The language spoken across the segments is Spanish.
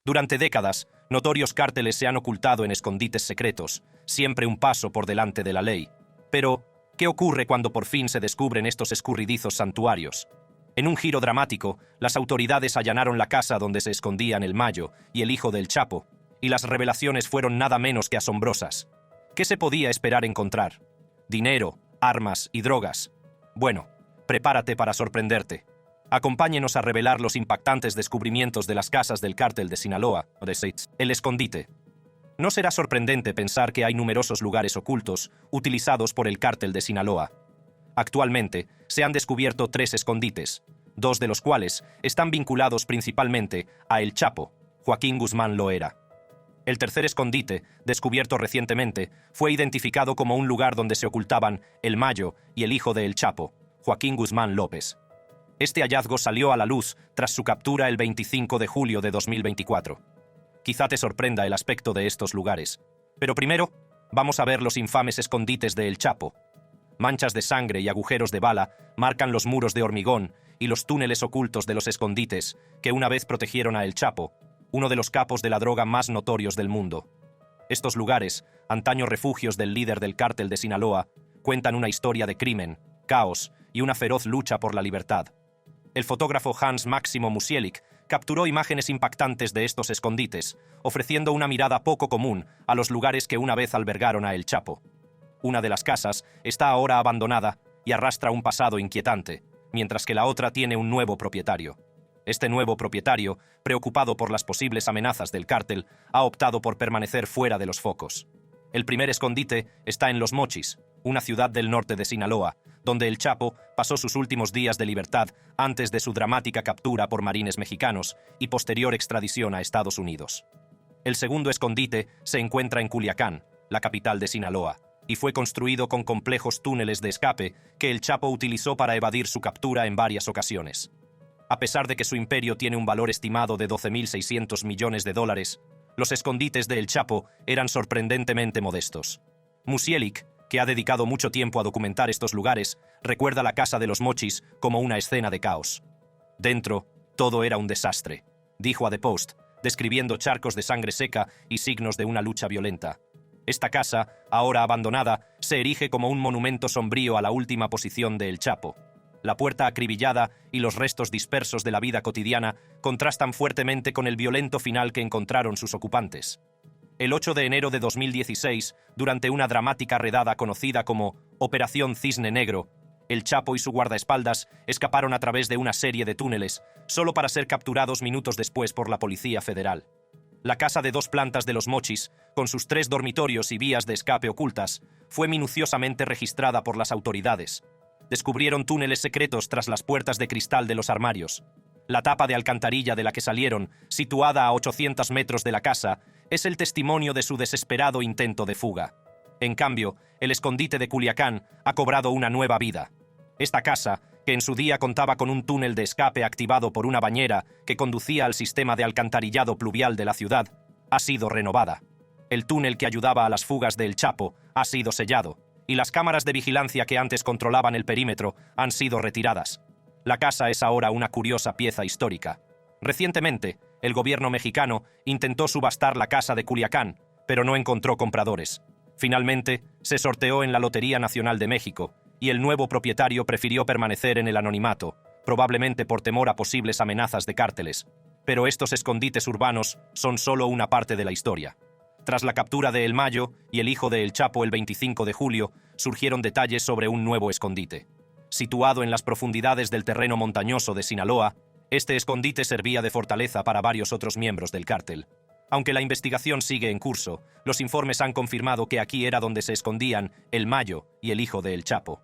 Durante décadas, notorios cárteles se han ocultado en escondites secretos, siempre un paso por delante de la ley. Pero, ¿qué ocurre cuando por fin se descubren estos escurridizos santuarios? En un giro dramático, las autoridades allanaron la casa donde se escondían el Mayo y el hijo del Chapo, y las revelaciones fueron nada menos que asombrosas. ¿Qué se podía esperar encontrar? Dinero, armas y drogas. Bueno, prepárate para sorprenderte. Acompáñenos a revelar los impactantes descubrimientos de las casas del cártel de Sinaloa, o de Seitz, el escondite. No será sorprendente pensar que hay numerosos lugares ocultos utilizados por el cártel de Sinaloa. Actualmente, se han descubierto 3 escondites, 2 de los cuales están vinculados principalmente a El Chapo, Joaquín Guzmán Loera. El tercer escondite, descubierto recientemente, fue identificado como un lugar donde se ocultaban el Mayo y el hijo de El Chapo, Joaquín Guzmán López. Este hallazgo salió a la luz tras su captura el 25 de julio de 2024. Quizá te sorprenda el aspecto de estos lugares, pero primero, vamos a ver los infames escondites de El Chapo. Manchas de sangre y agujeros de bala marcan los muros de hormigón y los túneles ocultos de los escondites que una vez protegieron a El Chapo, uno de los capos de la droga más notorios del mundo. Estos lugares, antaño refugios del líder del cártel de Sinaloa, cuentan una historia de crimen, caos y una feroz lucha por la libertad. El fotógrafo Hans Máximo Musielek capturó imágenes impactantes de estos escondites, ofreciendo una mirada poco común a los lugares que una vez albergaron a El Chapo. Una de las casas está ahora abandonada y arrastra un pasado inquietante, mientras que la otra tiene un nuevo propietario. Este nuevo propietario, preocupado por las posibles amenazas del cártel, ha optado por permanecer fuera de los focos. El primer escondite está en Los Mochis, una ciudad del norte de Sinaloa, donde El Chapo pasó sus últimos días de libertad antes de su dramática captura por marines mexicanos y posterior extradición a Estados Unidos. El segundo escondite se encuentra en Culiacán, la capital de Sinaloa, y fue construido con complejos túneles de escape que El Chapo utilizó para evadir su captura en varias ocasiones. A pesar de que su imperio tiene un valor estimado de $12.600 millones, los escondites de El Chapo eran sorprendentemente modestos. Musielek, que ha dedicado mucho tiempo a documentar estos lugares, recuerda la casa de Los Mochis como una escena de caos. Dentro, todo era un desastre, dijo a The Post, describiendo charcos de sangre seca y signos de una lucha violenta. Esta casa, ahora abandonada, se erige como un monumento sombrío a la última posición de El Chapo. La puerta acribillada y los restos dispersos de la vida cotidiana contrastan fuertemente con el violento final que encontraron sus ocupantes. El 8 de enero de 2016, durante una dramática redada conocida como Operación Cisne Negro, El Chapo y su guardaespaldas escaparon a través de una serie de túneles, solo para ser capturados minutos después por la Policía Federal. La casa de 2 plantas de Los Mochis, con sus 3 dormitorios y vías de escape ocultas, fue minuciosamente registrada por las autoridades. Descubrieron túneles secretos tras las puertas de cristal de los armarios. La tapa de alcantarilla de la que salieron, situada a 800 metros de la casa, es el testimonio de su desesperado intento de fuga. En cambio, el escondite de Culiacán ha cobrado una nueva vida. Esta casa, que en su día contaba con un túnel de escape activado por una bañera que conducía al sistema de alcantarillado pluvial de la ciudad, ha sido renovada. El túnel que ayudaba a las fugas de El Chapo ha sido sellado, y las cámaras de vigilancia que antes controlaban el perímetro han sido retiradas. La casa es ahora una curiosa pieza histórica. Recientemente, el gobierno mexicano intentó subastar la casa de Culiacán, pero no encontró compradores. Finalmente, se sorteó en la Lotería Nacional de México, y el nuevo propietario prefirió permanecer en el anonimato, probablemente por temor a posibles amenazas de cárteles. Pero estos escondites urbanos son solo una parte de la historia. Tras la captura de El Mayo y el hijo de El Chapo el 25 de julio, surgieron detalles sobre un nuevo escondite. Situado en las profundidades del terreno montañoso de Sinaloa, este escondite servía de fortaleza para varios otros miembros del cártel. Aunque la investigación sigue en curso, los informes han confirmado que aquí era donde se escondían El Mayo y el hijo de El Chapo.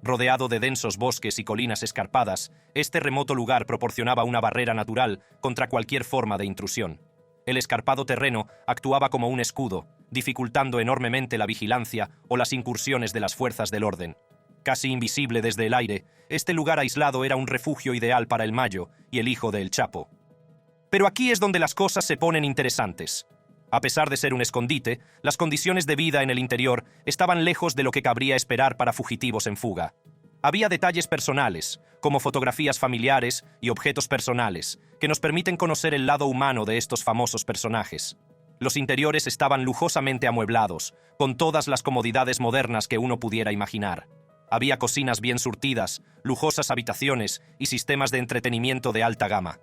Rodeado de densos bosques y colinas escarpadas, este remoto lugar proporcionaba una barrera natural contra cualquier forma de intrusión. El escarpado terreno actuaba como un escudo, dificultando enormemente la vigilancia o las incursiones de las fuerzas del orden. Casi invisible desde el aire, este lugar aislado era un refugio ideal para El Mayo y el hijo de El Chapo. Pero aquí es donde las cosas se ponen interesantes. A pesar de ser un escondite, las condiciones de vida en el interior estaban lejos de lo que cabría esperar para fugitivos en fuga. Había detalles personales, como fotografías familiares y objetos personales, que nos permiten conocer el lado humano de estos famosos personajes. Los interiores estaban lujosamente amueblados, con todas las comodidades modernas que uno pudiera imaginar. Había cocinas bien surtidas, lujosas habitaciones y sistemas de entretenimiento de alta gama.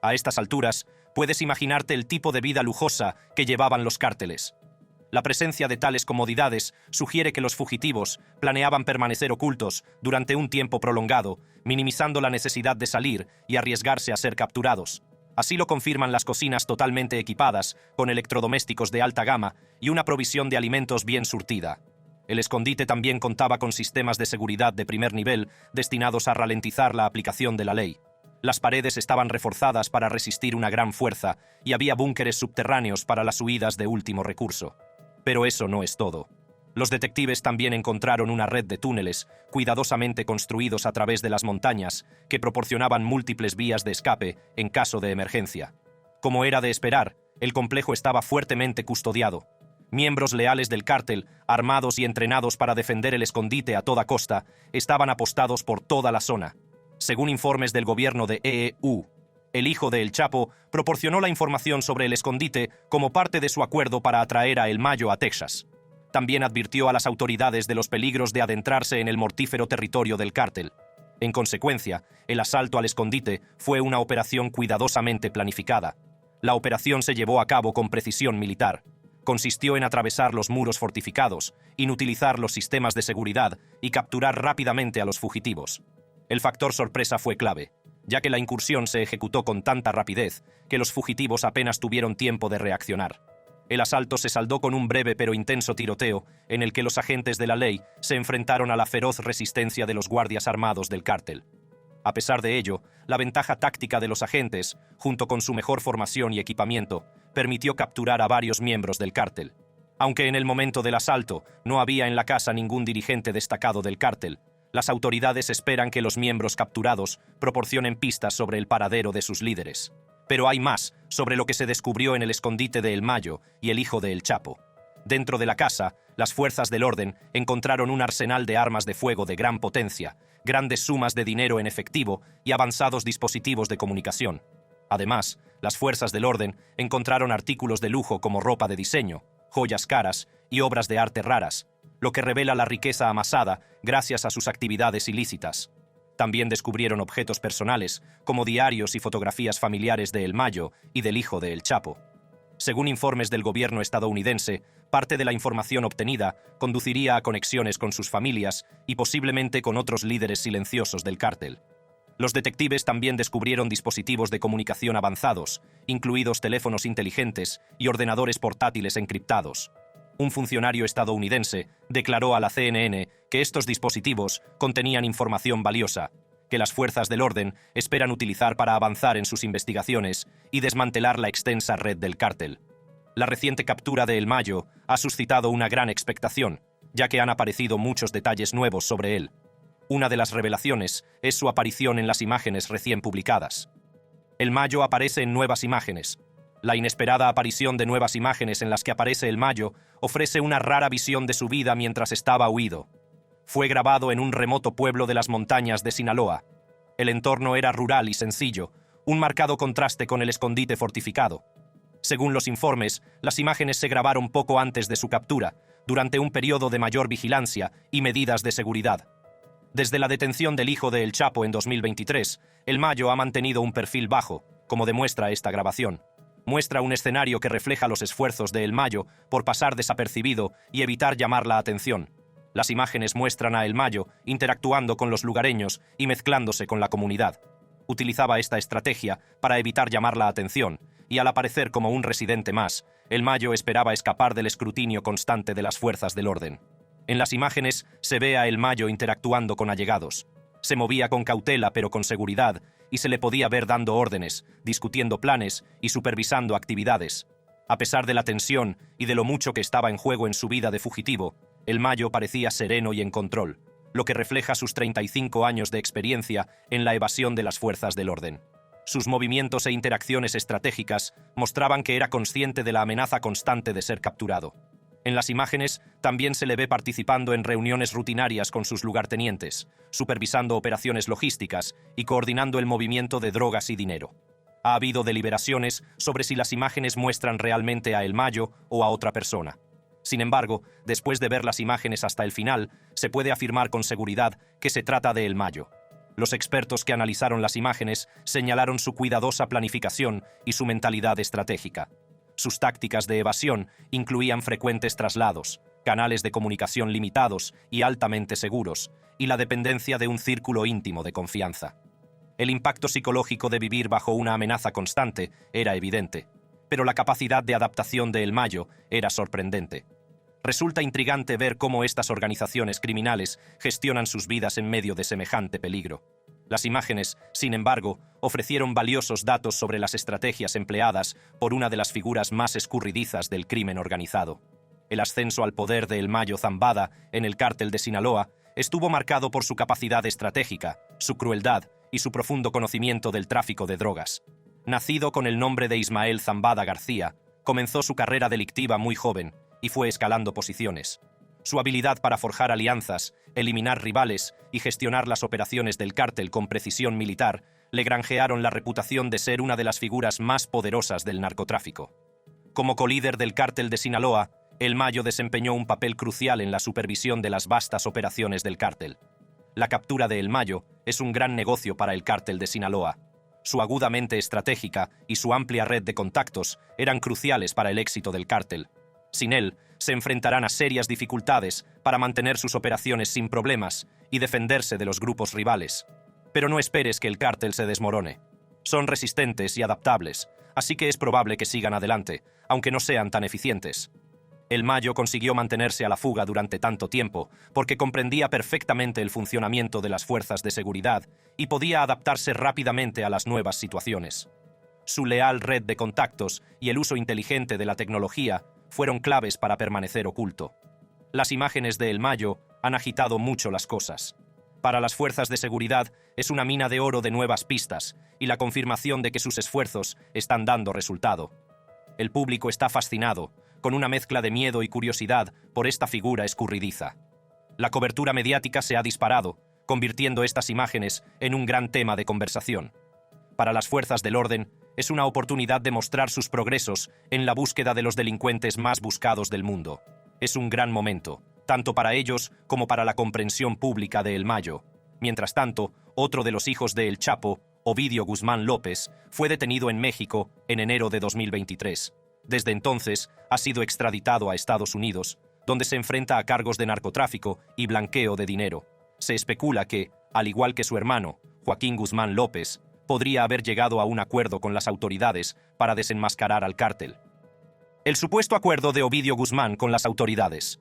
A estas alturas, puedes imaginarte el tipo de vida lujosa que llevaban los cárteles. La presencia de tales comodidades sugiere que los fugitivos planeaban permanecer ocultos durante un tiempo prolongado, minimizando la necesidad de salir y arriesgarse a ser capturados. Así lo confirman las cocinas totalmente equipadas, con electrodomésticos de alta gama y una provisión de alimentos bien surtida. El escondite también contaba con sistemas de seguridad de primer nivel destinados a ralentizar la aplicación de la ley. Las paredes estaban reforzadas para resistir una gran fuerza y había búnkeres subterráneos para las huidas de último recurso. Pero eso no es todo. Los detectives también encontraron una red de túneles, cuidadosamente construidos a través de las montañas, que proporcionaban múltiples vías de escape en caso de emergencia. Como era de esperar, el complejo estaba fuertemente custodiado. Miembros leales del cártel, armados y entrenados para defender el escondite a toda costa, estaban apostados por toda la zona. Según informes del gobierno de EEU, el hijo de El Chapo proporcionó la información sobre el escondite como parte de su acuerdo para atraer a El Mayo a Texas. También advirtió a las autoridades de los peligros de adentrarse en el mortífero territorio del cártel. En consecuencia, el asalto al escondite fue una operación cuidadosamente planificada. La operación se llevó a cabo con precisión militar. Consistió en atravesar los muros fortificados, inutilizar los sistemas de seguridad y capturar rápidamente a los fugitivos. El factor sorpresa fue clave, ya que la incursión se ejecutó con tanta rapidez que los fugitivos apenas tuvieron tiempo de reaccionar. El asalto se saldó con un breve pero intenso tiroteo en el que los agentes de la ley se enfrentaron a la feroz resistencia de los guardias armados del cártel. A pesar de ello, la ventaja táctica de los agentes, junto con su mejor formación y equipamiento, permitió capturar a varios miembros del cártel. Aunque en el momento del asalto no había en la casa ningún dirigente destacado del cártel, las autoridades esperan que los miembros capturados proporcionen pistas sobre el paradero de sus líderes. Pero hay más sobre lo que se descubrió en el escondite de El Mayo y el hijo de El Chapo. Dentro de la casa, las fuerzas del orden encontraron un arsenal de armas de fuego de gran potencia, grandes sumas de dinero en efectivo y avanzados dispositivos de comunicación. Además, las fuerzas del orden encontraron artículos de lujo como ropa de diseño, joyas caras y obras de arte raras, lo que revela la riqueza amasada gracias a sus actividades ilícitas. También descubrieron objetos personales, como diarios y fotografías familiares de El Mayo y del hijo de El Chapo. Según informes del gobierno estadounidense, parte de la información obtenida conduciría a conexiones con sus familias y posiblemente con otros líderes silenciosos del cártel. Los detectives también descubrieron dispositivos de comunicación avanzados, incluidos teléfonos inteligentes y ordenadores portátiles encriptados. Un funcionario estadounidense declaró a la CNN que estos dispositivos contenían información valiosa, que las fuerzas del orden esperan utilizar para avanzar en sus investigaciones y desmantelar la extensa red del cártel. La reciente captura de El Mayo ha suscitado una gran expectación, ya que han aparecido muchos detalles nuevos sobre él. Una de las revelaciones es su aparición en las imágenes recién publicadas. El Mayo aparece en nuevas imágenes. La inesperada aparición de nuevas imágenes en las que aparece El Mayo ofrece una rara visión de su vida mientras estaba huido. Fue grabado en un remoto pueblo de las montañas de Sinaloa. El entorno era rural y sencillo, un marcado contraste con el escondite fortificado. Según los informes, las imágenes se grabaron poco antes de su captura, durante un periodo de mayor vigilancia y medidas de seguridad. Desde la detención del hijo de El Chapo en 2023, El Mayo ha mantenido un perfil bajo, como demuestra esta grabación. Muestra un escenario que refleja los esfuerzos de El Mayo por pasar desapercibido y evitar llamar la atención. Las imágenes muestran a El Mayo interactuando con los lugareños y mezclándose con la comunidad. Utilizaba esta estrategia para evitar llamar la atención, y al aparecer como un residente más, El Mayo esperaba escapar del escrutinio constante de las fuerzas del orden. En las imágenes se ve a El Mayo interactuando con allegados. Se movía con cautela pero con seguridad, y se le podía ver dando órdenes, discutiendo planes y supervisando actividades. A pesar de la tensión y de lo mucho que estaba en juego en su vida de fugitivo, El Mayo parecía sereno y en control, lo que refleja sus 35 años de experiencia en la evasión de las fuerzas del orden. Sus movimientos e interacciones estratégicas mostraban que era consciente de la amenaza constante de ser capturado. En las imágenes también se le ve participando en reuniones rutinarias con sus lugartenientes, supervisando operaciones logísticas y coordinando el movimiento de drogas y dinero. Ha habido deliberaciones sobre si las imágenes muestran realmente a El Mayo o a otra persona. Sin embargo, después de ver las imágenes hasta el final, se puede afirmar con seguridad que se trata de El Mayo. Los expertos que analizaron las imágenes señalaron su cuidadosa planificación y su mentalidad estratégica. Sus tácticas de evasión incluían frecuentes traslados, canales de comunicación limitados y altamente seguros, y la dependencia de un círculo íntimo de confianza. El impacto psicológico de vivir bajo una amenaza constante era evidente, pero la capacidad de adaptación de El Mayo era sorprendente. Resulta intrigante ver cómo estas organizaciones criminales gestionan sus vidas en medio de semejante peligro. Las imágenes, sin embargo, ofrecieron valiosos datos sobre las estrategias empleadas por una de las figuras más escurridizas del crimen organizado. El ascenso al poder de El Mayo Zambada en el cártel de Sinaloa estuvo marcado por su capacidad estratégica, su crueldad y su profundo conocimiento del tráfico de drogas. Nacido con el nombre de Ismael Zambada García, comenzó su carrera delictiva muy joven y fue escalando posiciones. Su habilidad para forjar alianzas, eliminar rivales y gestionar las operaciones del cártel con precisión militar le granjearon la reputación de ser una de las figuras más poderosas del narcotráfico. Como colíder del cártel de Sinaloa, El Mayo desempeñó un papel crucial en la supervisión de las vastas operaciones del cártel. La captura de El Mayo es un gran negocio para el cártel de Sinaloa. Su aguda mente estratégica y su amplia red de contactos eran cruciales para el éxito del cártel. Sin él, se enfrentarán a serias dificultades para mantener sus operaciones sin problemas y defenderse de los grupos rivales. Pero no esperes que el cártel se desmorone. Son resistentes y adaptables, así que es probable que sigan adelante, aunque no sean tan eficientes. El Mayo consiguió mantenerse a la fuga durante tanto tiempo porque comprendía perfectamente el funcionamiento de las fuerzas de seguridad y podía adaptarse rápidamente a las nuevas situaciones. Su leal red de contactos y el uso inteligente de la tecnología fueron claves para permanecer oculto. Las imágenes de El Mayo han agitado mucho las cosas. Para las fuerzas de seguridad es una mina de oro de nuevas pistas y la confirmación de que sus esfuerzos están dando resultado. El público está fascinado, con una mezcla de miedo y curiosidad por esta figura escurridiza. La cobertura mediática se ha disparado, convirtiendo estas imágenes en un gran tema de conversación. Para las fuerzas del orden, es una oportunidad de mostrar sus progresos en la búsqueda de los delincuentes más buscados del mundo. Es un gran momento, tanto para ellos como para la comprensión pública de El Mayo. Mientras tanto, otro de los hijos de El Chapo, Ovidio Guzmán López, fue detenido en México en enero de 2023. Desde entonces, ha sido extraditado a Estados Unidos, donde se enfrenta a cargos de narcotráfico y blanqueo de dinero. Se especula que, al igual que su hermano, Joaquín Guzmán López, podría haber llegado a un acuerdo con las autoridades para desenmascarar al cártel. El supuesto acuerdo de Ovidio Guzmán con las autoridades.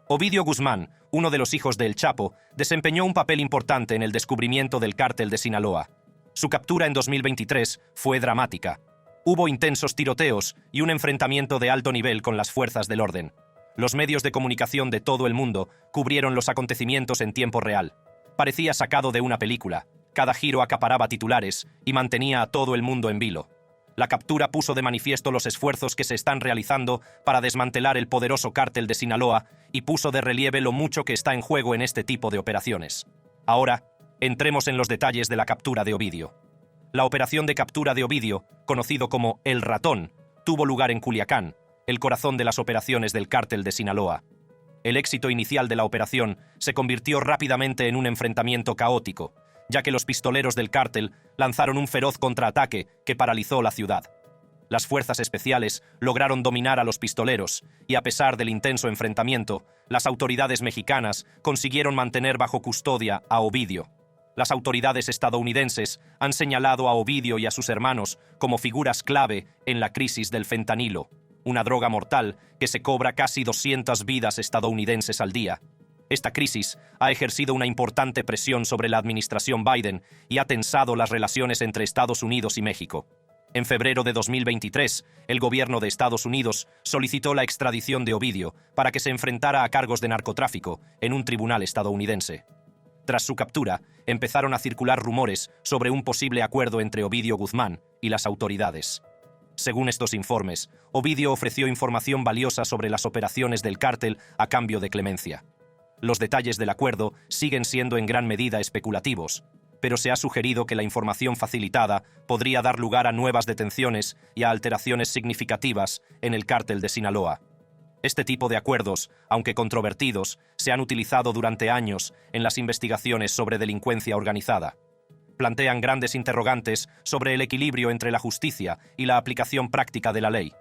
Ovidio Guzmán, uno de los hijos de El Chapo, desempeñó un papel importante en el descubrimiento del cártel de Sinaloa. Su captura en 2023 fue dramática. Hubo intensos tiroteos y un enfrentamiento de alto nivel con las fuerzas del orden. Los medios de comunicación de todo el mundo cubrieron los acontecimientos en tiempo real. Parecía sacado de una película. Cada giro acaparaba titulares y mantenía a todo el mundo en vilo. La captura puso de manifiesto los esfuerzos que se están realizando para desmantelar el poderoso cártel de Sinaloa y puso de relieve lo mucho que está en juego en este tipo de operaciones. Ahora, entremos en los detalles de la captura de Ovidio. La operación de captura de Ovidio, conocido como El Ratón, tuvo lugar en Culiacán, el corazón de las operaciones del cártel de Sinaloa. El éxito inicial de la operación se convirtió rápidamente en un enfrentamiento caótico, ya que los pistoleros del cártel lanzaron un feroz contraataque que paralizó la ciudad. Las fuerzas especiales lograron dominar a los pistoleros y, a pesar del intenso enfrentamiento, las autoridades mexicanas consiguieron mantener bajo custodia a Ovidio. Las autoridades estadounidenses han señalado a Ovidio y a sus hermanos como figuras clave en la crisis del fentanilo, una droga mortal que se cobra casi 200 vidas estadounidenses al día. Esta crisis ha ejercido una importante presión sobre la administración Biden y ha tensado las relaciones entre Estados Unidos y México. En febrero de 2023, el gobierno de Estados Unidos solicitó la extradición de Ovidio para que se enfrentara a cargos de narcotráfico en un tribunal estadounidense. Tras su captura, empezaron a circular rumores sobre un posible acuerdo entre Ovidio Guzmán y las autoridades. Según estos informes, Ovidio ofreció información valiosa sobre las operaciones del cártel a cambio de clemencia. Los detalles del acuerdo siguen siendo en gran medida especulativos, pero se ha sugerido que la información facilitada podría dar lugar a nuevas detenciones y a alteraciones significativas en el cártel de Sinaloa. Este tipo de acuerdos, aunque controvertidos, se han utilizado durante años en las investigaciones sobre delincuencia organizada. Plantean grandes interrogantes sobre el equilibrio entre la justicia y la aplicación práctica de la ley.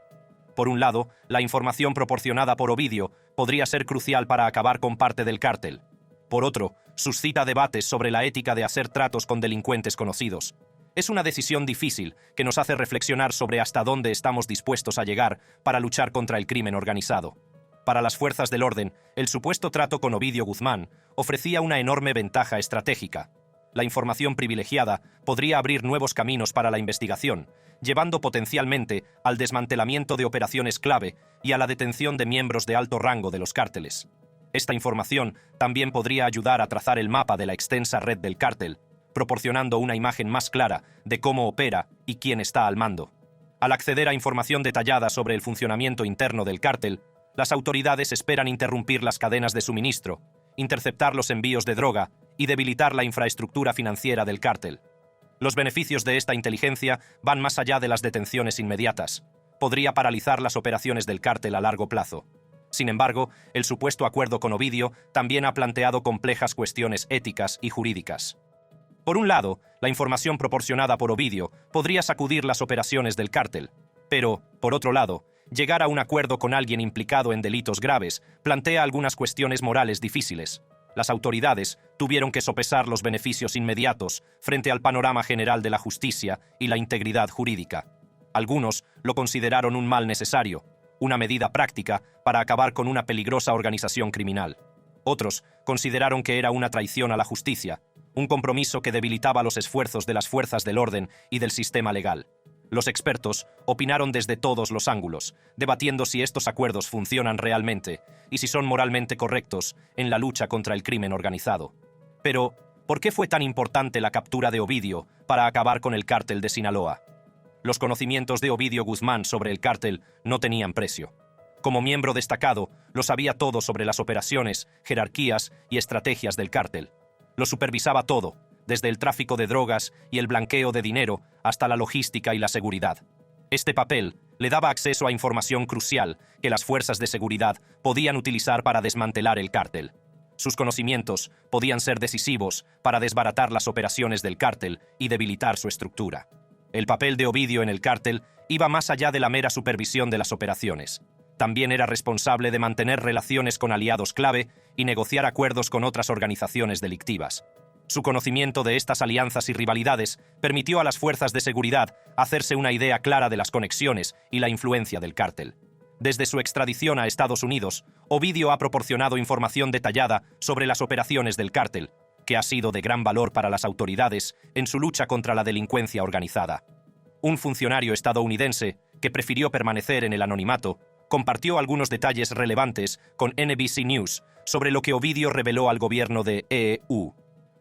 Por un lado, la información proporcionada por Ovidio podría ser crucial para acabar con parte del cártel. Por otro, suscita debates sobre la ética de hacer tratos con delincuentes conocidos. Es una decisión difícil que nos hace reflexionar sobre hasta dónde estamos dispuestos a llegar para luchar contra el crimen organizado. Para las fuerzas del orden, el supuesto trato con Ovidio Guzmán ofrecía una enorme ventaja estratégica. La información privilegiada podría abrir nuevos caminos para la investigación, llevando potencialmente al desmantelamiento de operaciones clave y a la detención de miembros de alto rango de los cárteles. Esta información también podría ayudar a trazar el mapa de la extensa red del cártel, proporcionando una imagen más clara de cómo opera y quién está al mando. Al acceder a información detallada sobre el funcionamiento interno del cártel, las autoridades esperan interrumpir las cadenas de suministro, interceptar los envíos de droga y debilitar la infraestructura financiera del cártel. Los beneficios de esta inteligencia van más allá de las detenciones inmediatas. Podría paralizar las operaciones del cártel a largo plazo. Sin embargo, el supuesto acuerdo con Ovidio también ha planteado complejas cuestiones éticas y jurídicas. Por un lado, la información proporcionada por Ovidio podría sacudir las operaciones del cártel, pero, por otro lado, llegar a un acuerdo con alguien implicado en delitos graves plantea algunas cuestiones morales difíciles. Las autoridades tuvieron que sopesar los beneficios inmediatos frente al panorama general de la justicia y la integridad jurídica. Algunos lo consideraron un mal necesario, una medida práctica para acabar con una peligrosa organización criminal. Otros consideraron que era una traición a la justicia, un compromiso que debilitaba los esfuerzos de las fuerzas del orden y del sistema legal. Los expertos opinaron desde todos los ángulos, debatiendo si estos acuerdos funcionan realmente y si son moralmente correctos en la lucha contra el crimen organizado. Pero, ¿por qué fue tan importante la captura de Ovidio para acabar con el cártel de Sinaloa? Los conocimientos de Ovidio Guzmán sobre el cártel no tenían precio. Como miembro destacado, lo sabía todo sobre las operaciones, jerarquías y estrategias del cártel. Lo supervisaba todo, desde el tráfico de drogas y el blanqueo de dinero hasta la logística y la seguridad. Este papel le daba acceso a información crucial que las fuerzas de seguridad podían utilizar para desmantelar el cártel. Sus conocimientos podían ser decisivos para desbaratar las operaciones del cártel y debilitar su estructura. El papel de Ovidio en el cártel iba más allá de la mera supervisión de las operaciones. También era responsable de mantener relaciones con aliados clave y negociar acuerdos con otras organizaciones delictivas. Su conocimiento de estas alianzas y rivalidades permitió a las fuerzas de seguridad hacerse una idea clara de las conexiones y la influencia del cártel. Desde su extradición a Estados Unidos, Ovidio ha proporcionado información detallada sobre las operaciones del cártel, que ha sido de gran valor para las autoridades en su lucha contra la delincuencia organizada. Un funcionario estadounidense, que prefirió permanecer en el anonimato, compartió algunos detalles relevantes con NBC News sobre lo que Ovidio reveló al gobierno de EU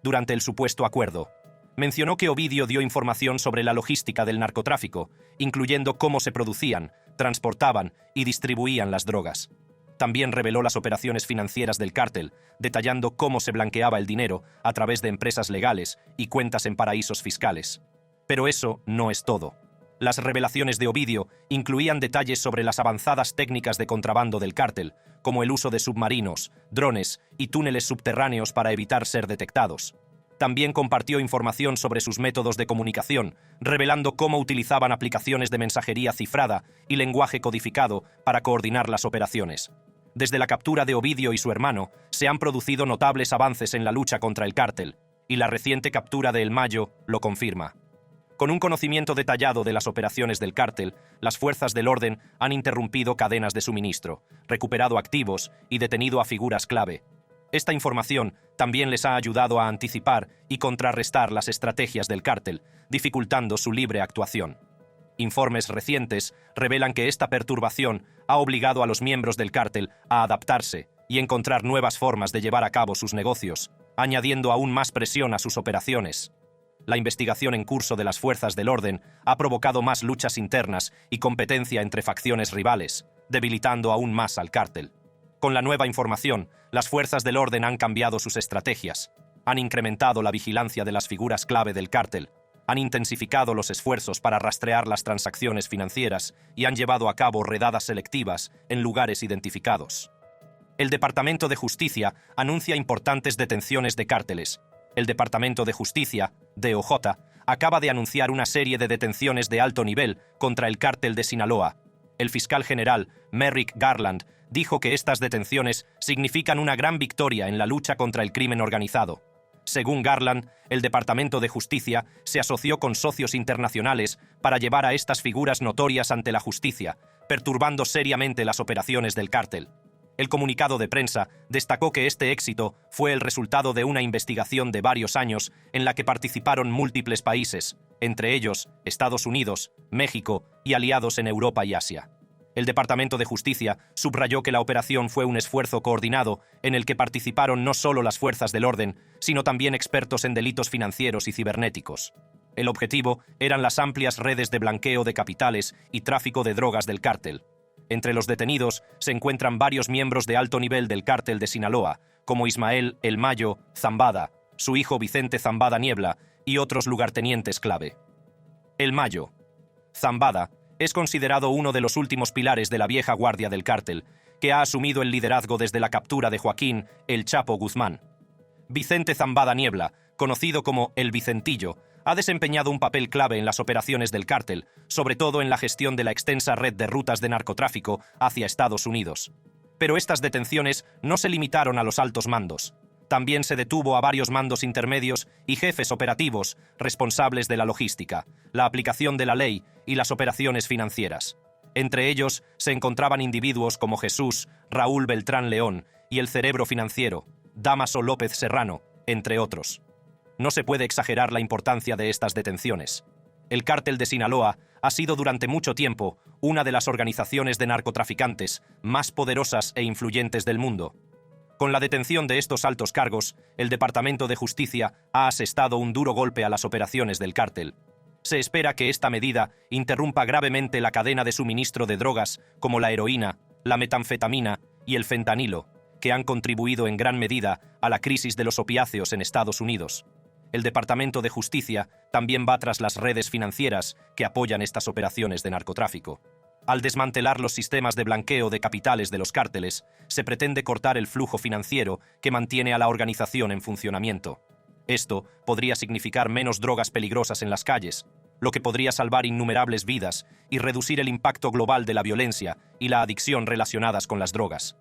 durante el supuesto acuerdo. Mencionó que Ovidio dio información sobre la logística del narcotráfico, incluyendo cómo se producían, transportaban y distribuían las drogas. También reveló las operaciones financieras del cártel, detallando cómo se blanqueaba el dinero a través de empresas legales y cuentas en paraísos fiscales. Pero eso no es todo. Las revelaciones de Ovidio incluían detalles sobre las avanzadas técnicas de contrabando del cártel, como el uso de submarinos, drones y túneles subterráneos para evitar ser detectados. También compartió información sobre sus métodos de comunicación, revelando cómo utilizaban aplicaciones de mensajería cifrada y lenguaje codificado para coordinar las operaciones. Desde la captura de Ovidio y su hermano, se han producido notables avances en la lucha contra el cártel, y la reciente captura de El Mayo lo confirma. Con un conocimiento detallado de las operaciones del cártel, las fuerzas del orden han interrumpido cadenas de suministro, recuperado activos y detenido a figuras clave. Esta información también les ha ayudado a anticipar y contrarrestar las estrategias del cártel, dificultando su libre actuación. Informes recientes revelan que esta perturbación ha obligado a los miembros del cártel a adaptarse y encontrar nuevas formas de llevar a cabo sus negocios, añadiendo aún más presión a sus operaciones. La investigación en curso de las fuerzas del orden ha provocado más luchas internas y competencia entre facciones rivales, debilitando aún más al cártel. Con la nueva información, las fuerzas del orden han cambiado sus estrategias, han incrementado la vigilancia de las figuras clave del cártel, han intensificado los esfuerzos para rastrear las transacciones financieras y han llevado a cabo redadas selectivas en lugares identificados. El Departamento de Justicia anuncia importantes detenciones de cárteles. El Departamento de Justicia, DOJ, acaba de anunciar una serie de detenciones de alto nivel contra el cártel de Sinaloa. El fiscal general, Merrick Garland, dijo que estas detenciones significan una gran victoria en la lucha contra el crimen organizado. Según Garland, el Departamento de Justicia se asoció con socios internacionales para llevar a estas figuras notorias ante la justicia, perturbando seriamente las operaciones del cártel. El comunicado de prensa destacó que este éxito fue el resultado de una investigación de varios años en la que participaron múltiples países, entre ellos Estados Unidos, México y aliados en Europa y Asia. El Departamento de Justicia subrayó que la operación fue un esfuerzo coordinado en el que participaron no solo las fuerzas del orden, sino también expertos en delitos financieros y cibernéticos. El objetivo eran las amplias redes de blanqueo de capitales y tráfico de drogas del cártel. Entre los detenidos se encuentran varios miembros de alto nivel del cártel de Sinaloa, como Ismael El Mayo Zambada, su hijo Vicente Zambada Niebla y otros lugartenientes clave. El Mayo Zambada es considerado uno de los últimos pilares de la vieja guardia del cártel, que ha asumido el liderazgo desde la captura de Joaquín El Chapo Guzmán. Vicente Zambada Niebla, conocido como El Vicentillo, ha desempeñado un papel clave en las operaciones del cártel, sobre todo en la gestión de la extensa red de rutas de narcotráfico hacia Estados Unidos. Pero estas detenciones no se limitaron a los altos mandos. También se detuvo a varios mandos intermedios y jefes operativos responsables de la logística, la aplicación de la ley y las operaciones financieras. Entre ellos se encontraban individuos como Jesús Raúl Beltrán León y el cerebro financiero, Dámaso López Serrano, entre otros. No se puede exagerar la importancia de estas detenciones. El cártel de Sinaloa ha sido durante mucho tiempo una de las organizaciones de narcotraficantes más poderosas e influyentes del mundo. Con la detención de estos altos cargos, el Departamento de Justicia ha asestado un duro golpe a las operaciones del cártel. Se espera que esta medida interrumpa gravemente la cadena de suministro de drogas como la heroína, la metanfetamina y el fentanilo, que han contribuido en gran medida a la crisis de los opiáceos en Estados Unidos. El Departamento de Justicia también va tras las redes financieras que apoyan estas operaciones de narcotráfico. Al desmantelar los sistemas de blanqueo de capitales de los cárteles, se pretende cortar el flujo financiero que mantiene a la organización en funcionamiento. Esto podría significar menos drogas peligrosas en las calles, lo que podría salvar innumerables vidas y reducir el impacto global de la violencia y la adicción relacionadas con las drogas.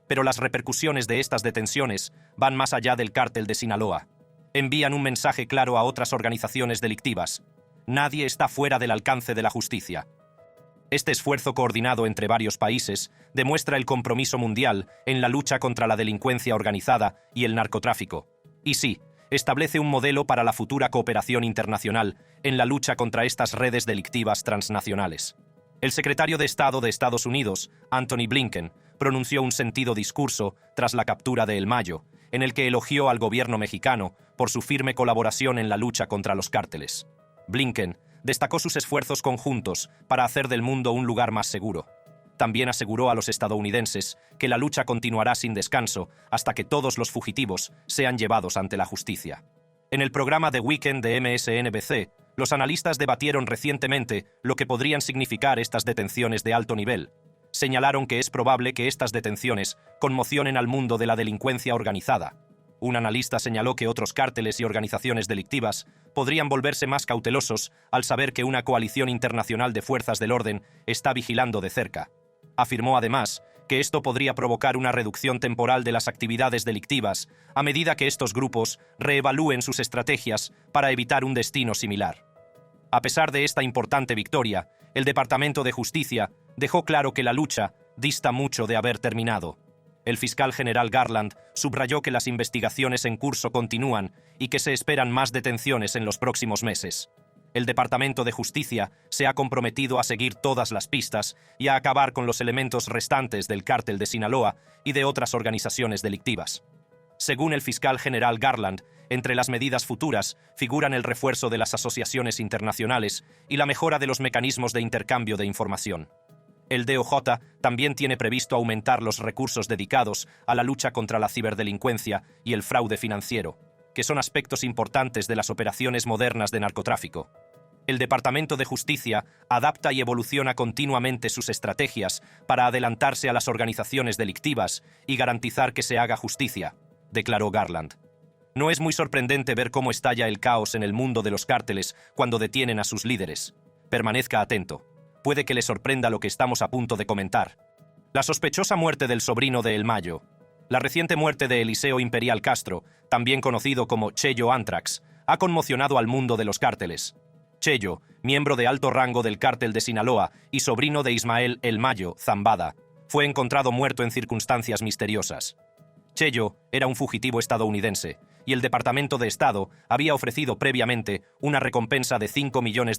Pero las repercusiones de estas detenciones van más allá del cártel de Sinaloa. Envían un mensaje claro a otras organizaciones delictivas. Nadie está fuera del alcance de la justicia. Este esfuerzo coordinado entre varios países demuestra el compromiso mundial en la lucha contra la delincuencia organizada y el narcotráfico. Y sí, establece un modelo para la futura cooperación internacional en la lucha contra estas redes delictivas transnacionales. El secretario de Estado de Estados Unidos, Antony Blinken, pronunció un sentido discurso tras la captura de El Mayo, en el que elogió al gobierno mexicano por su firme colaboración en la lucha contra los cárteles. Blinken destacó sus esfuerzos conjuntos para hacer del mundo un lugar más seguro. También aseguró a los estadounidenses que la lucha continuará sin descanso hasta que todos los fugitivos sean llevados ante la justicia. En el programa The Weekend de MSNBC, los analistas debatieron recientemente lo que podrían significar estas detenciones de alto nivel. Señalaron que es probable que estas detenciones conmocionen al mundo de la delincuencia organizada. Un analista señaló que otros cárteles y organizaciones delictivas podrían volverse más cautelosos al saber que una coalición internacional de fuerzas del orden está vigilando de cerca. Afirmó además que esto podría provocar una reducción temporal de las actividades delictivas a medida que estos grupos reevalúen sus estrategias para evitar un destino similar. A pesar de esta importante victoria, el Departamento de Justicia dejó claro que la lucha dista mucho de haber terminado. El fiscal general Garland subrayó que las investigaciones en curso continúan y que se esperan más detenciones en los próximos meses. El Departamento de Justicia se ha comprometido a seguir todas las pistas y a acabar con los elementos restantes del cártel de Sinaloa y de otras organizaciones delictivas. Según el fiscal general Garland, Entre las medidas futuras figuran el refuerzo de las asociaciones internacionales y la mejora de los mecanismos de intercambio de información. El DOJ también tiene previsto aumentar los recursos dedicados a la lucha contra la ciberdelincuencia y el fraude financiero, que son aspectos importantes de las operaciones modernas de narcotráfico. El Departamento de Justicia adapta y evoluciona continuamente sus estrategias para adelantarse a las organizaciones delictivas y garantizar que se haga justicia, declaró Garland. No es muy sorprendente ver cómo estalla el caos en el mundo de los cárteles cuando detienen a sus líderes. Permanezca atento. Puede que le sorprenda lo que estamos a punto de comentar. La sospechosa muerte del sobrino de El Mayo. La reciente muerte de Eliseo Imperial Castro, también conocido como Cheyo Antrax, ha conmocionado al mundo de los cárteles. Cheyo, miembro de alto rango del cártel de Sinaloa y sobrino de Ismael El Mayo Zambada, fue encontrado muerto en circunstancias misteriosas. Cheyo era un fugitivo estadounidense, y el Departamento de Estado había ofrecido previamente una recompensa de $5 millones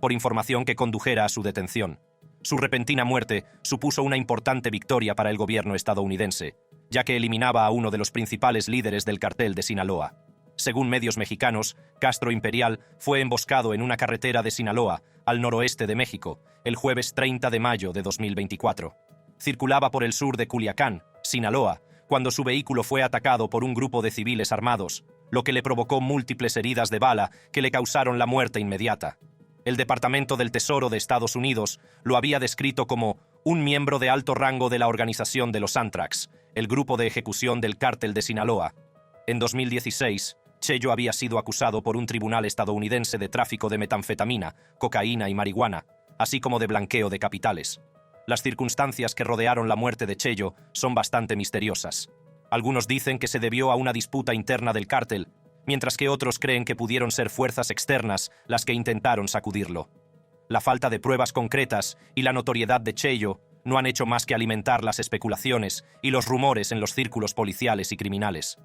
por información que condujera a su detención. Su repentina muerte supuso una importante victoria para el gobierno estadounidense, ya que eliminaba a uno de los principales líderes del cartel de Sinaloa. Según medios mexicanos, Castro Imperial fue emboscado en una carretera de Sinaloa, al noroeste de México, el jueves 30 de mayo de 2024. Circulaba por el sur de Culiacán, Sinaloa, cuando su vehículo fue atacado por un grupo de civiles armados, lo que le provocó múltiples heridas de bala que le causaron la muerte inmediata. El Departamento del Tesoro de Estados Unidos lo había descrito como un miembro de alto rango de la Organización de los Antrax, el grupo de ejecución del cártel de Sinaloa. En 2016, Cheyo había sido acusado por un tribunal estadounidense de tráfico de metanfetamina, cocaína y marihuana, así como de blanqueo de capitales. Las circunstancias que rodearon la muerte de Cheyo son bastante misteriosas. Algunos dicen que se debió a una disputa interna del cártel, mientras que otros creen que pudieron ser fuerzas externas las que intentaron sacudirlo. La falta de pruebas concretas y la notoriedad de Cheyo no han hecho más que alimentar las especulaciones y los rumores en los círculos policiales y criminales.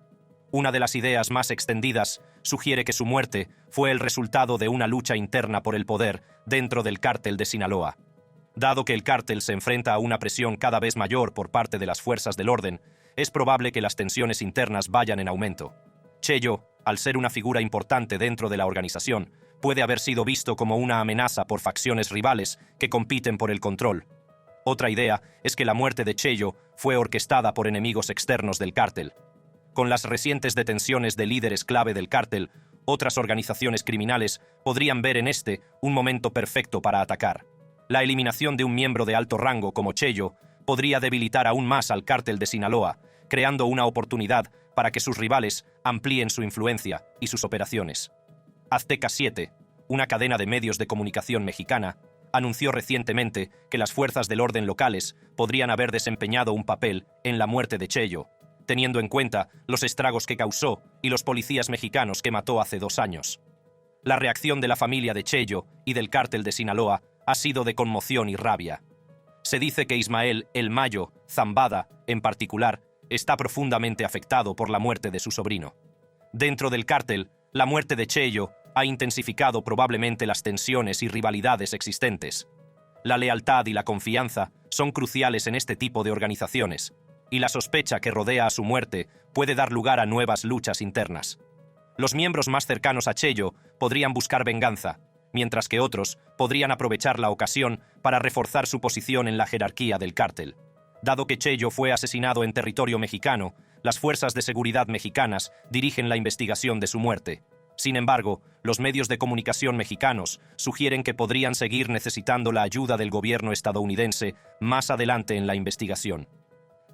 Una de las ideas más extendidas sugiere que su muerte fue el resultado de una lucha interna por el poder dentro del cártel de Sinaloa. Dado que el cártel se enfrenta a una presión cada vez mayor por parte de las fuerzas del orden, es probable que las tensiones internas vayan en aumento. Cheyo, al ser una figura importante dentro de la organización, puede haber sido visto como una amenaza por facciones rivales que compiten por el control. Otra idea es que la muerte de Cheyo fue orquestada por enemigos externos del cártel. Con las recientes detenciones de líderes clave del cártel, otras organizaciones criminales podrían ver en este un momento perfecto para atacar. La eliminación de un miembro de alto rango como Cheyo podría debilitar aún más al cártel de Sinaloa, creando una oportunidad para que sus rivales amplíen su influencia y sus operaciones. Azteca 7, una cadena de medios de comunicación mexicana, anunció recientemente que las fuerzas del orden locales podrían haber desempeñado un papel en la muerte de Cheyo, teniendo en cuenta los estragos que causó y los policías mexicanos que mató hace 2 años. La reacción de la familia de Cheyo y del cártel de Sinaloa ha sido de conmoción y rabia. Se dice que Ismael El Mayo Zambada, en particular, está profundamente afectado por la muerte de su sobrino. Dentro del cártel, la muerte de Cheyo ha intensificado probablemente las tensiones y rivalidades existentes. La lealtad y la confianza son cruciales en este tipo de organizaciones, y la sospecha que rodea a su muerte puede dar lugar a nuevas luchas internas. Los miembros más cercanos a Cheyo podrían buscar venganza, mientras que otros podrían aprovechar la ocasión para reforzar su posición en la jerarquía del cártel. Dado que Cheyo fue asesinado en territorio mexicano, las fuerzas de seguridad mexicanas dirigen la investigación de su muerte. Sin embargo, los medios de comunicación mexicanos sugieren que podrían seguir necesitando la ayuda del gobierno estadounidense más adelante en la investigación.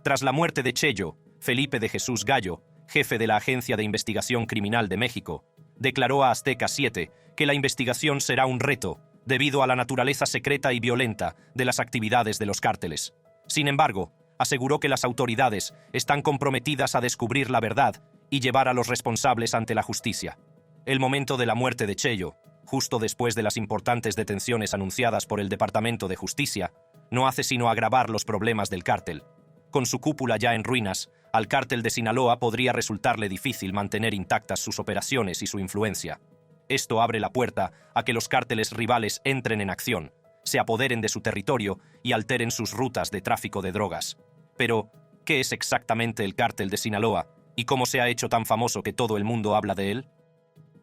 Tras la muerte de Cheyo, Felipe de Jesús Gallo, jefe de la Agencia de Investigación Criminal de México, declaró a Azteca 7 que la investigación será un reto debido a la naturaleza secreta y violenta de las actividades de los cárteles. Sin embargo, aseguró que las autoridades están comprometidas a descubrir la verdad y llevar a los responsables ante la justicia. El momento de la muerte de Cheyo, justo después de las importantes detenciones anunciadas por el Departamento de Justicia, no hace sino agravar los problemas del cártel. Con su cúpula ya en ruinas, al cártel de Sinaloa podría resultarle difícil mantener intactas sus operaciones y su influencia. Esto abre la puerta a que los cárteles rivales entren en acción, se apoderen de su territorio y alteren sus rutas de tráfico de drogas. Pero, ¿qué es exactamente el cártel de Sinaloa ¿Y cómo se ha hecho tan famoso que todo el mundo habla de él?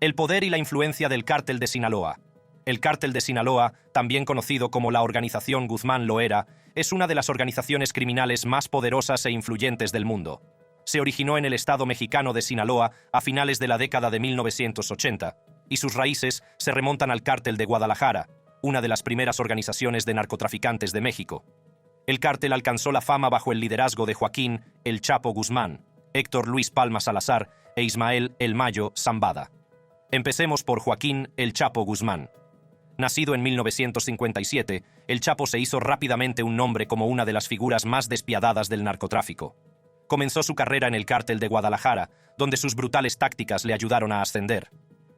El poder y la influencia del Cártel de Sinaloa. El Cártel de Sinaloa, también conocido como la Organización Guzmán Loera, es una de las organizaciones criminales más poderosas e influyentes del mundo. Se originó en el estado mexicano de Sinaloa a finales de la década de 1980, y sus raíces se remontan al Cártel de Guadalajara, una de las primeras organizaciones de narcotraficantes de México. El cártel alcanzó la fama bajo el liderazgo de Joaquín El Chapo Guzmán, Héctor Luis Palma Salazar e Ismael El Mayo Zambada. Empecemos por Joaquín El Chapo Guzmán. Nacido en 1957, El Chapo se hizo rápidamente un nombre como una de las figuras más despiadadas del narcotráfico. Comenzó su carrera en el Cártel de Guadalajara, donde sus brutales tácticas le ayudaron a ascender.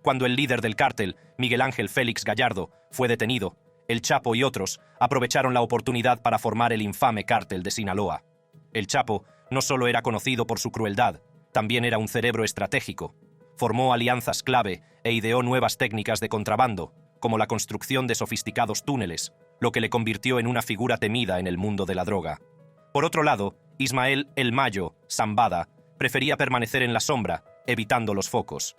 Cuando el líder del cártel, Miguel Ángel Félix Gallardo, fue detenido, El Chapo y otros aprovecharon la oportunidad para formar el infame Cártel de Sinaloa. El Chapo no solo era conocido por su crueldad, también era un cerebro estratégico. Formó alianzas clave e ideó nuevas técnicas de contrabando, como la construcción de sofisticados túneles, lo que le convirtió en una figura temida en el mundo de la droga. Por otro lado, Ismael El Mayo Zambada prefería permanecer en la sombra, evitando los focos.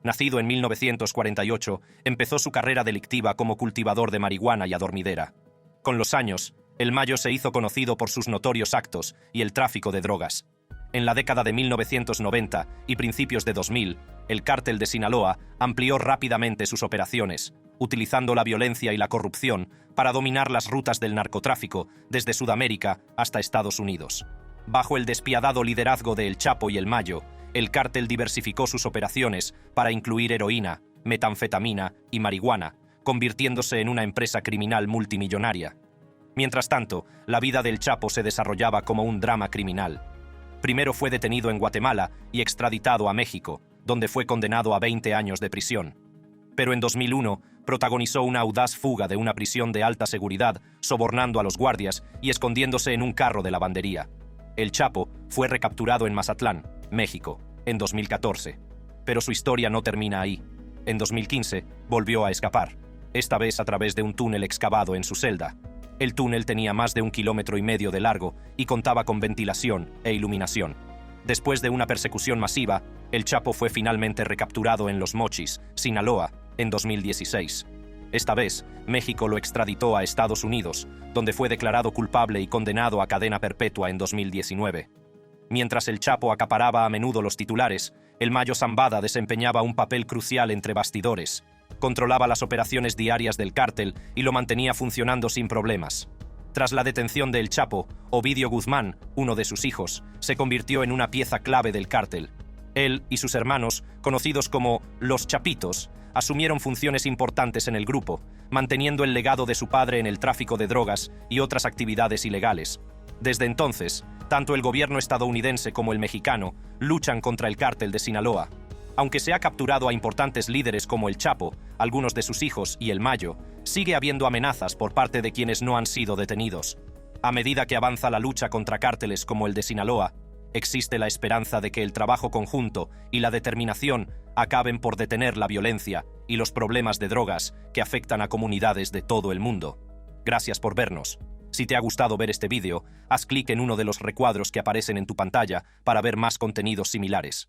Nacido en 1948, empezó su carrera delictiva como cultivador de marihuana y adormidera. Con los años, El Mayo se hizo conocido por sus notorios actos y el tráfico de drogas. En la década de 1990 y principios de 2000, el Cártel de Sinaloa amplió rápidamente sus operaciones, utilizando la violencia y la corrupción para dominar las rutas del narcotráfico desde Sudamérica hasta Estados Unidos. Bajo el despiadado liderazgo de El Chapo y El Mayo, el cártel diversificó sus operaciones para incluir heroína, metanfetamina y marihuana, convirtiéndose en una empresa criminal multimillonaria. Mientras tanto, la vida del Chapo se desarrollaba como un drama criminal. Primero fue detenido en Guatemala y extraditado a México, donde fue condenado a 20 años de prisión. Pero en 2001 protagonizó una audaz fuga de una prisión de alta seguridad, sobornando a los guardias y escondiéndose en un carro de lavandería. El Chapo fue recapturado en Mazatlán, México, en 2014. Pero su historia no termina ahí. En 2015 volvió a escapar, esta vez a través de un túnel excavado en su celda. El túnel tenía más de 1,5 kilómetros de largo y contaba con ventilación e iluminación. Después de una persecución masiva, El Chapo fue finalmente recapturado en Los Mochis, Sinaloa, en 2016. Esta vez, México lo extraditó a Estados Unidos, donde fue declarado culpable y condenado a cadena perpetua en 2019. Mientras El Chapo acaparaba a menudo los titulares, El Mayo Zambada desempeñaba un papel crucial entre bastidores. Controlaba las operaciones diarias del cártel y lo mantenía funcionando sin problemas. Tras la detención de El Chapo, Ovidio Guzmán, uno de sus hijos, se convirtió en una pieza clave del cártel. Él y sus hermanos, conocidos como Los Chapitos, asumieron funciones importantes en el grupo, manteniendo el legado de su padre en el tráfico de drogas y otras actividades ilegales. Desde entonces, tanto el gobierno estadounidense como el mexicano luchan contra el Cártel de Sinaloa. Aunque se ha capturado a importantes líderes como El Chapo, algunos de sus hijos y El Mayo, sigue habiendo amenazas por parte de quienes no han sido detenidos. A medida que avanza la lucha contra cárteles como el de Sinaloa, existe la esperanza de que el trabajo conjunto y la determinación acaben por detener la violencia y los problemas de drogas que afectan a comunidades de todo el mundo. Gracias por vernos. Si te ha gustado ver este vídeo, haz clic en uno de los recuadros que aparecen en tu pantalla para ver más contenidos similares.